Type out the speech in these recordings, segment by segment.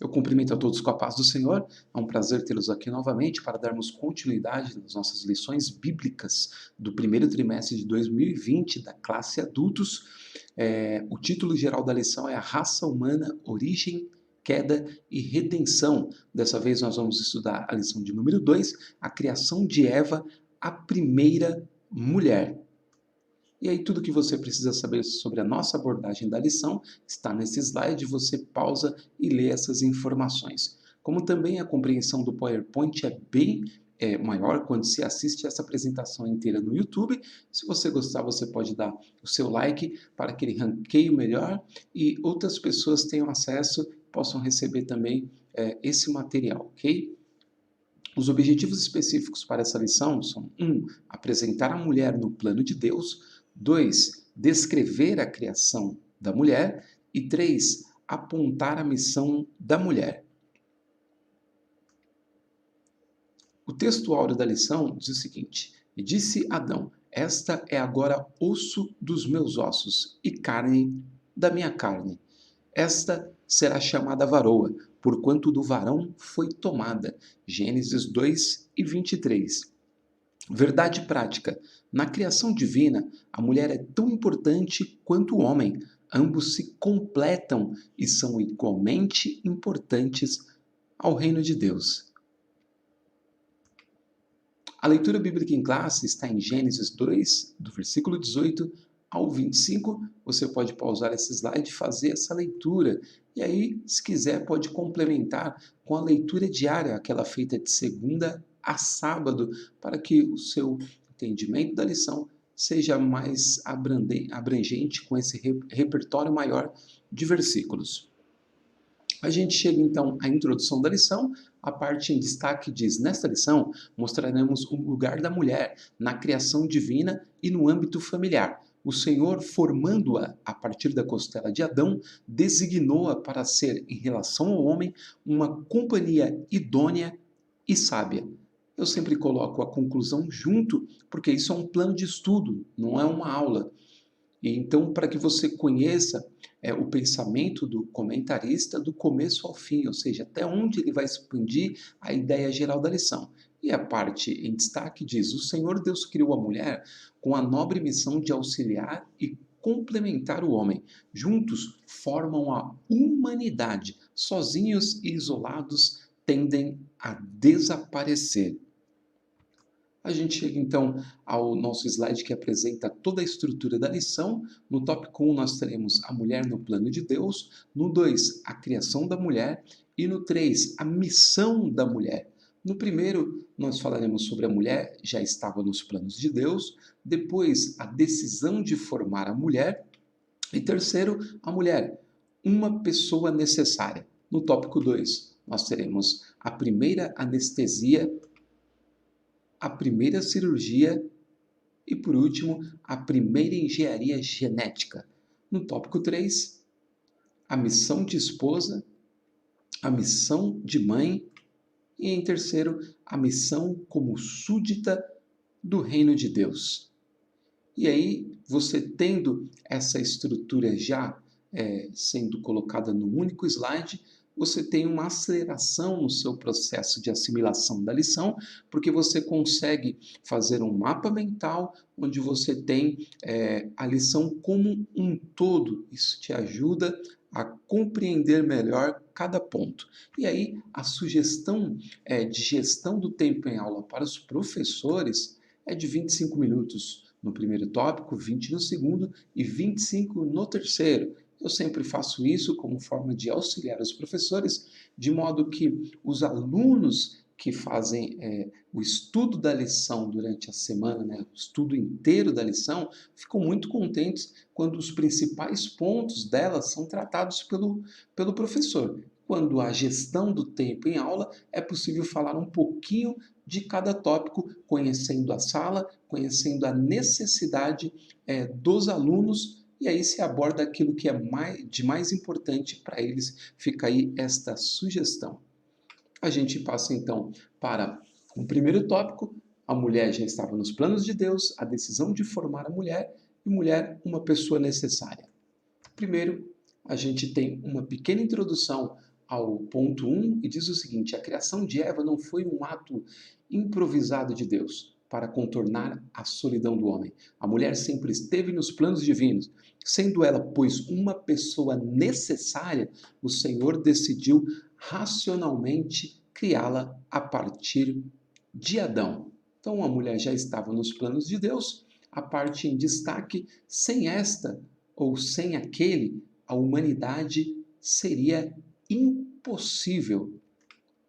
Eu cumprimento a todos com a paz do Senhor. É um prazer tê-los aqui novamente para darmos continuidade nas nossas lições bíblicas do primeiro trimestre de 2020 da classe Adultos. O título geral da lição é A Raça Humana, Origem, Queda e Redenção. Dessa vez nós vamos estudar a lição de número 2, a criação de Eva, a primeira mulher. E aí tudo que você precisa saber sobre a nossa abordagem da lição está nesse slide, você pausa e lê essas informações. Como também a compreensão do PowerPoint é bem maior quando se assiste essa apresentação inteira no YouTube. Se você gostar, você pode dar o seu like para que ele ranqueie melhor e outras pessoas tenham acesso, possam receber também esse material, ok? Os objetivos específicos para essa lição são 1. Apresentar a mulher no plano de Deus. 2. Descrever a criação da mulher. E 3. Apontar a missão da mulher. O texto áureo da lição diz o seguinte: E disse Adão, esta é agora osso dos meus ossos e carne da minha carne. Esta será chamada varoa, porquanto do varão foi tomada. Gênesis 2 e 23. Verdade prática. Na criação divina, a mulher é tão importante quanto o homem. Ambos se completam e são igualmente importantes ao reino de Deus. A leitura bíblica em classe está em Gênesis 2, do versículo 18 ao 25. Você pode pausar esse slide e fazer essa leitura. E aí, se quiser, pode complementar com a leitura diária, aquela feita de segunda a sábado, para que o seu entendimento da lição seja mais abrangente com esse repertório maior de versículos. A gente chega então à introdução da lição. A parte em destaque diz: nesta lição mostraremos o lugar da mulher na criação divina e no âmbito familiar. O Senhor, formando-a a partir da costela de Adão, designou-a para ser, em relação ao homem, uma companhia idônea e sábia. Eu sempre coloco a conclusão junto, porque isso é um plano de estudo, não é uma aula. E então, para que você conheça o pensamento do comentarista do começo ao fim, ou seja, até onde ele vai expandir a ideia geral da lição. E a parte em destaque diz: o Senhor Deus criou a mulher com a nobre missão de auxiliar e complementar o homem. Juntos formam a humanidade. Sozinhos e isolados tendem a desaparecer. A gente chega então ao nosso slide que apresenta toda a estrutura da lição. No tópico 1 nós teremos a mulher no plano de Deus, no 2 a criação da mulher e no 3 a missão da mulher. No primeiro nós falaremos sobre a mulher já estava nos planos de Deus, depois a decisão de formar a mulher e terceiro a mulher, uma pessoa necessária. No tópico 2 nós teremos a primeira anestesia, a primeira cirurgia e, por último, a primeira engenharia genética. No tópico 3, a missão de esposa, a missão de mãe e, em terceiro, a missão como súdita do reino de Deus. E aí, você tendo essa estrutura já sendo colocada num único slide, você tem uma aceleração no seu processo de assimilação da lição, porque você consegue fazer um mapa mental onde você tem a lição como um todo. Isso te ajuda a compreender melhor cada ponto. E aí, a sugestão de gestão do tempo em aula para os professores é de 25 minutos no primeiro tópico, 20 no segundo e 25 no terceiro. Eu sempre faço isso como forma de auxiliar os professores, de modo que os alunos que fazem o estudo da lição durante a semana, o estudo inteiro da lição, ficam muito contentes quando os principais pontos dela são tratados pelo professor. Quando a gestão do tempo em aula, é possível falar um pouquinho de cada tópico, conhecendo a sala, conhecendo a necessidade dos alunos, e aí se aborda aquilo que é de mais importante para eles. Fica aí esta sugestão. A gente passa então para o primeiro tópico. A mulher já estava nos planos de Deus, a decisão de formar a mulher, e mulher, uma pessoa necessária. Primeiro, a gente tem uma pequena introdução ao ponto 1 e diz o seguinte: a criação de Eva não foi um ato improvisado de Deus para contornar a solidão do homem. A mulher sempre esteve nos planos divinos. Sendo ela, pois, uma pessoa necessária, o Senhor decidiu racionalmente criá-la a partir de Adão. Então a mulher já estava nos planos de Deus, a parte em destaque, sem esta ou sem aquele, a humanidade seria impossível.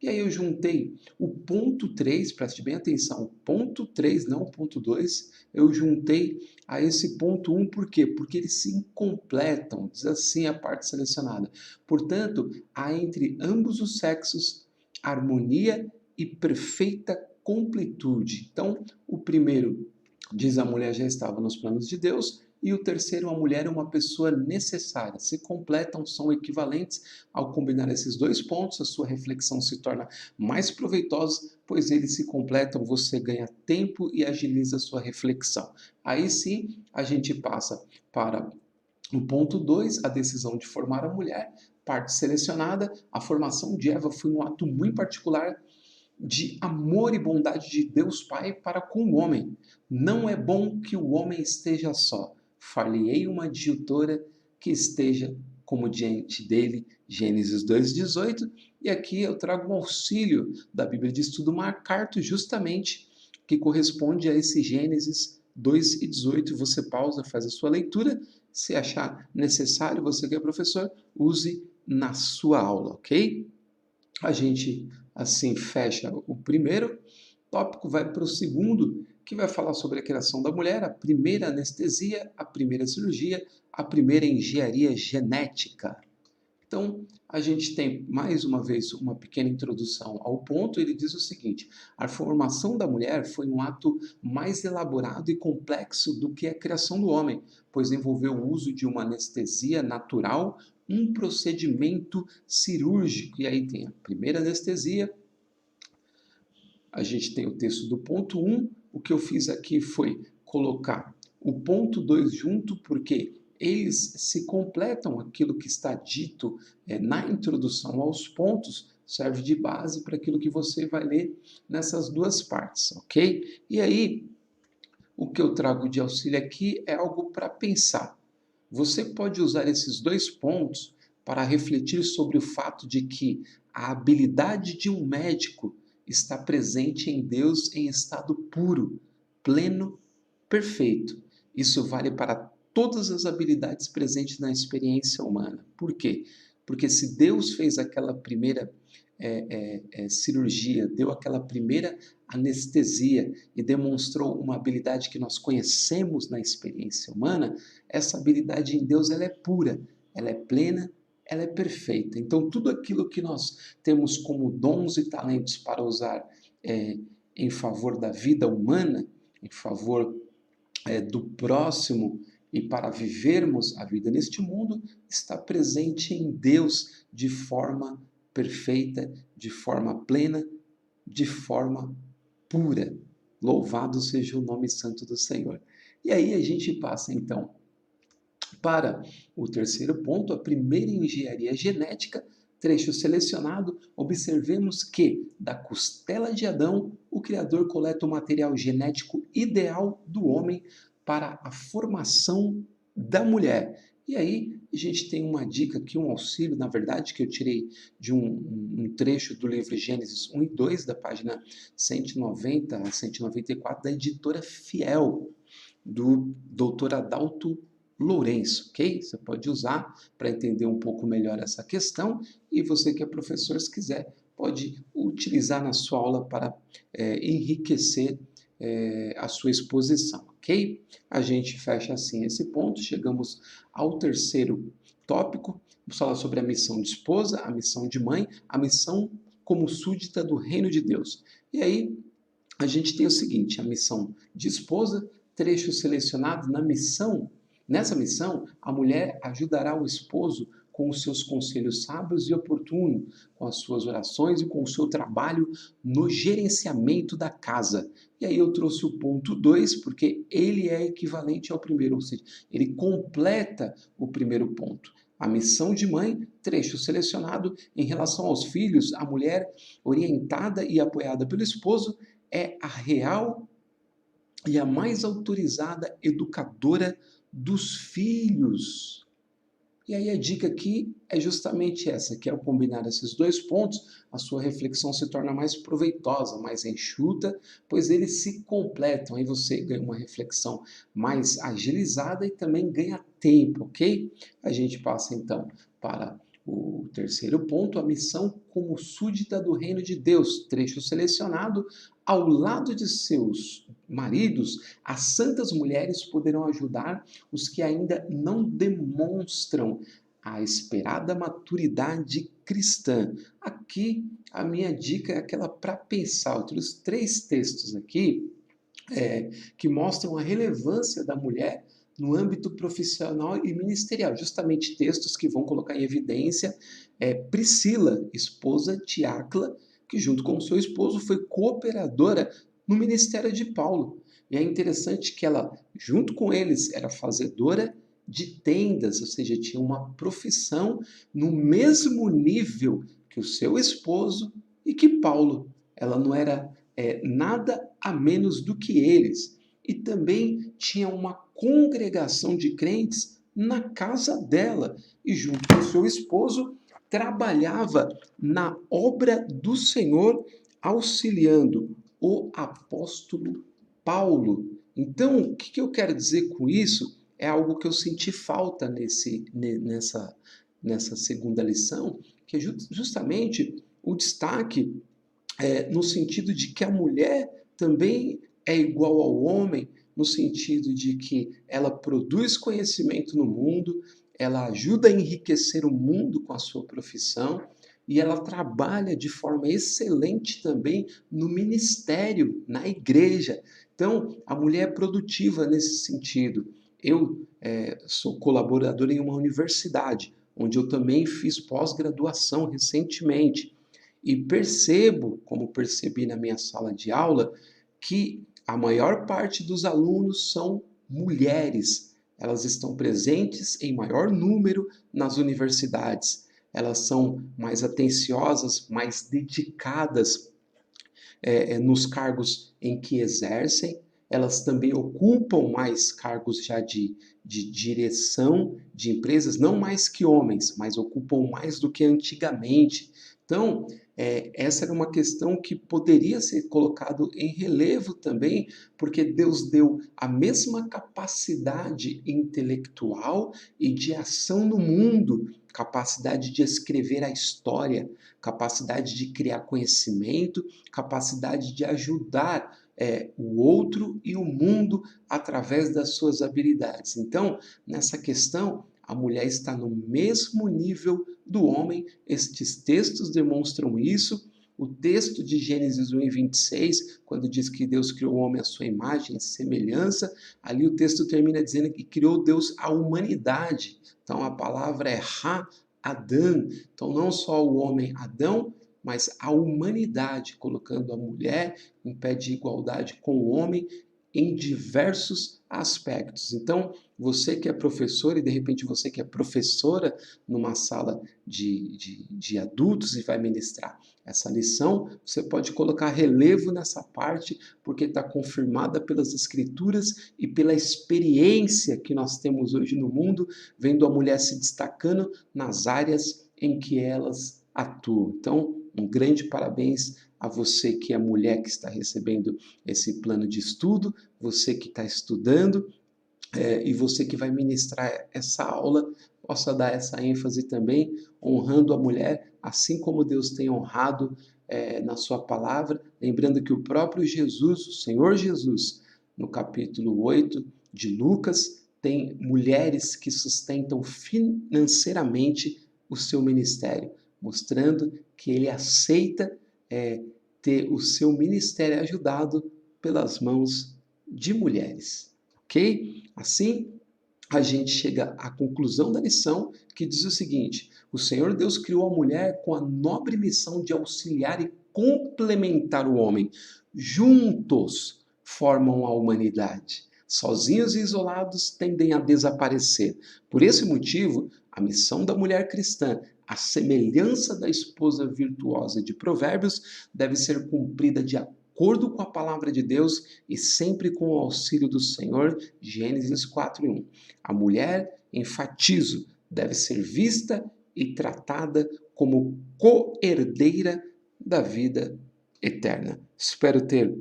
E aí eu juntei o ponto 3, preste bem atenção, o ponto 3, não o ponto 2, eu juntei a esse ponto 1, por quê? Porque eles se completam, diz assim a parte selecionada. Portanto, há entre ambos os sexos harmonia e perfeita completude. Então, o primeiro diz a mulher já estava nos planos de Deus, e o terceiro, a mulher é uma pessoa necessária. Se completam, são equivalentes. Ao combinar esses dois pontos, a sua reflexão se torna mais proveitosa, pois eles se completam, você ganha tempo e agiliza a sua reflexão. Aí sim, a gente passa para o ponto 2, a decisão de formar a mulher, parte selecionada. A formação de Eva foi um ato muito particular de amor e bondade de Deus Pai para com o homem. Não é bom que o homem esteja só. Far-lhe-ei uma adjutora que esteja como diante dele. Gênesis 2:18. E aqui eu trago um auxílio da Bíblia de Estudo MacArthur, justamente, que corresponde a esse Gênesis 2:18. Você pausa, faz a sua leitura. Se achar necessário, você que é professor, use na sua aula, ok? A gente assim fecha o primeiro tópico, vai para o segundo, que vai falar sobre a criação da mulher, a primeira anestesia, a primeira cirurgia, a primeira engenharia genética. Então, a gente tem mais uma vez uma pequena introdução ao ponto. Ele diz o seguinte: a formação da mulher foi um ato mais elaborado e complexo do que a criação do homem, pois envolveu o uso de uma anestesia natural, um procedimento cirúrgico. E aí tem a primeira anestesia, a gente tem o texto do ponto 1, o que eu fiz aqui foi colocar o ponto 2 junto, porque eles se completam, aquilo que está dito na introdução aos pontos, serve de base para aquilo que você vai ler nessas duas partes, ok? E aí, o que eu trago de auxílio aqui é algo para pensar. Você pode usar esses dois pontos para refletir sobre o fato de que a habilidade de um médico está presente em Deus em estado puro, pleno, perfeito. Isso vale para todas as habilidades presentes na experiência humana. Por quê? Porque se Deus fez aquela primeira cirurgia, deu aquela primeira anestesia e demonstrou uma habilidade que nós conhecemos na experiência humana, essa habilidade em Deus ela é pura, ela é plena, ela é perfeita. Então, tudo aquilo que nós temos como dons e talentos para usar em favor da vida humana, em favor do próximo e para vivermos a vida neste mundo, está presente em Deus de forma perfeita, de forma plena, de forma pura. Louvado seja o nome santo do Senhor. E aí a gente passa então para o terceiro ponto, a primeira engenharia genética, trecho selecionado. Observemos que da costela de Adão, o Criador coleta o material genético ideal do homem para a formação da mulher. E aí a gente tem uma dica aqui, um auxílio, na verdade, que eu tirei de um trecho do livro Gênesis 1 e 2, da página 190 a 194, da editora Fiel, do Dr. Adalto Lourenço, ok? Você pode usar para entender um pouco melhor essa questão, e você que é professor, se quiser, pode utilizar na sua aula para enriquecer a sua exposição, ok? A gente fecha assim esse ponto, chegamos ao terceiro tópico. Vamos falar sobre a missão de esposa, a missão de mãe, a missão como súdita do reino de Deus. E aí a gente tem o seguinte: a missão de esposa, trecho selecionado na missão. Nessa missão, a mulher ajudará o esposo com os seus conselhos sábios e oportunos, com as suas orações e com o seu trabalho no gerenciamento da casa. E aí eu trouxe o ponto 2, porque ele é equivalente ao primeiro, ou seja, ele completa o primeiro ponto. A missão de mãe, trecho selecionado, em relação aos filhos, a mulher orientada e apoiada pelo esposo é a real e a mais autorizada educadora dos filhos. E aí a dica aqui é justamente essa, que ao combinar esses dois pontos, a sua reflexão se torna mais proveitosa, mais enxuta, pois eles se completam. Aí você ganha uma reflexão mais agilizada e também ganha tempo, ok? A gente passa então para o terceiro ponto, a missão como súdita do reino de Deus, trecho selecionado, ao lado de seus maridos, as santas mulheres poderão ajudar os que ainda não demonstram a esperada maturidade cristã. Aqui a minha dica é aquela para pensar. Eu trouxe 3 textos aqui que mostram a relevância da mulher no âmbito profissional e ministerial. Justamente textos que vão colocar em evidência Priscila, esposa de Áquila, que junto com seu esposo foi cooperadora no ministério de Paulo. E é interessante que ela, junto com eles, era fazedora de tendas, ou seja, tinha uma profissão no mesmo nível que o seu esposo e que Paulo. Ela não era nada a menos do que eles. E também tinha uma congregação de crentes na casa dela. E junto com seu esposo, trabalhava na obra do Senhor, auxiliando o apóstolo Paulo. Então, o que eu quero dizer com isso? É algo que eu senti falta nessa segunda lição, que é justamente o destaque no sentido de que a mulher também é igual ao homem, no sentido de que ela produz conhecimento no mundo, ela ajuda a enriquecer o mundo com a sua profissão e ela trabalha de forma excelente também no ministério, na igreja. Então, a mulher é produtiva nesse sentido. Eu sou colaborador em uma universidade, onde eu também fiz pós-graduação recentemente. E percebo, como percebi na minha sala de aula, que a maior parte dos alunos são mulheres. Elas estão presentes em maior número nas universidades. Elas são mais atenciosas, mais dedicadas nos cargos em que exercem. Elas também ocupam mais cargos já de direção de empresas, não mais que homens, mas ocupam mais do que antigamente. Então, essa era uma questão que poderia ser colocado em relevo também, porque Deus deu a mesma capacidade intelectual e de ação no mundo, capacidade de escrever a história, capacidade de criar conhecimento, capacidade de ajudar o outro e o mundo através das suas habilidades. Então, nessa questão, a mulher está no mesmo nível do homem. Estes textos demonstram isso. O texto de Gênesis 1:26, quando diz que Deus criou o homem à sua imagem e semelhança, ali o texto termina dizendo que criou Deus a humanidade. Então a palavra é Adam. Então não só o homem Adão, mas a humanidade, colocando a mulher em pé de igualdade com o homem em diversos aspectos. Então, você que é professor e de repente você que é professora numa sala de adultos e vai ministrar essa lição, você pode colocar relevo nessa parte, porque está confirmada pelas escrituras e pela experiência que nós temos hoje no mundo, vendo a mulher se destacando nas áreas em que elas atuam. Então, um grande parabéns a você que é mulher que está recebendo esse plano de estudo, você que está estudando e você que vai ministrar essa aula, possa dar essa ênfase também, honrando a mulher, assim como Deus tem honrado na sua palavra, lembrando que o próprio Jesus, o Senhor Jesus, no capítulo 8 de Lucas, tem mulheres que sustentam financeiramente o seu ministério, mostrando que ele aceita ter o seu ministério ajudado pelas mãos de mulheres, ok? Assim, a gente chega à conclusão da lição, que diz o seguinte: o Senhor Deus criou a mulher com a nobre missão de auxiliar e complementar o homem. Juntos formam a humanidade. Sozinhos e isolados tendem a desaparecer. Por esse motivo, A missão da mulher cristã, a semelhança da esposa virtuosa de Provérbios, deve ser cumprida de acordo com a palavra de Deus e sempre com o auxílio do Senhor. Gênesis 4:1. A mulher, enfatizo, deve ser vista e tratada como co-herdeira da vida eterna. Espero ter,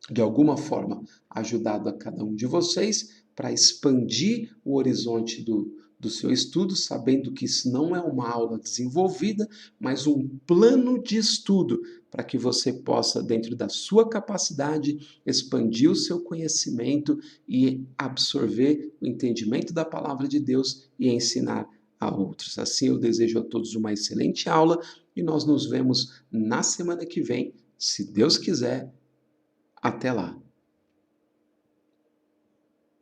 de alguma forma, ajudado a cada um de vocês para expandir o horizonte do seu estudo, sabendo que isso não é uma aula desenvolvida, mas um plano de estudo para que você possa, dentro da sua capacidade, expandir o seu conhecimento e absorver o entendimento da palavra de Deus e ensinar a outros. Assim, eu desejo a todos uma excelente aula e nós nos vemos na semana que vem, se Deus quiser. Até lá!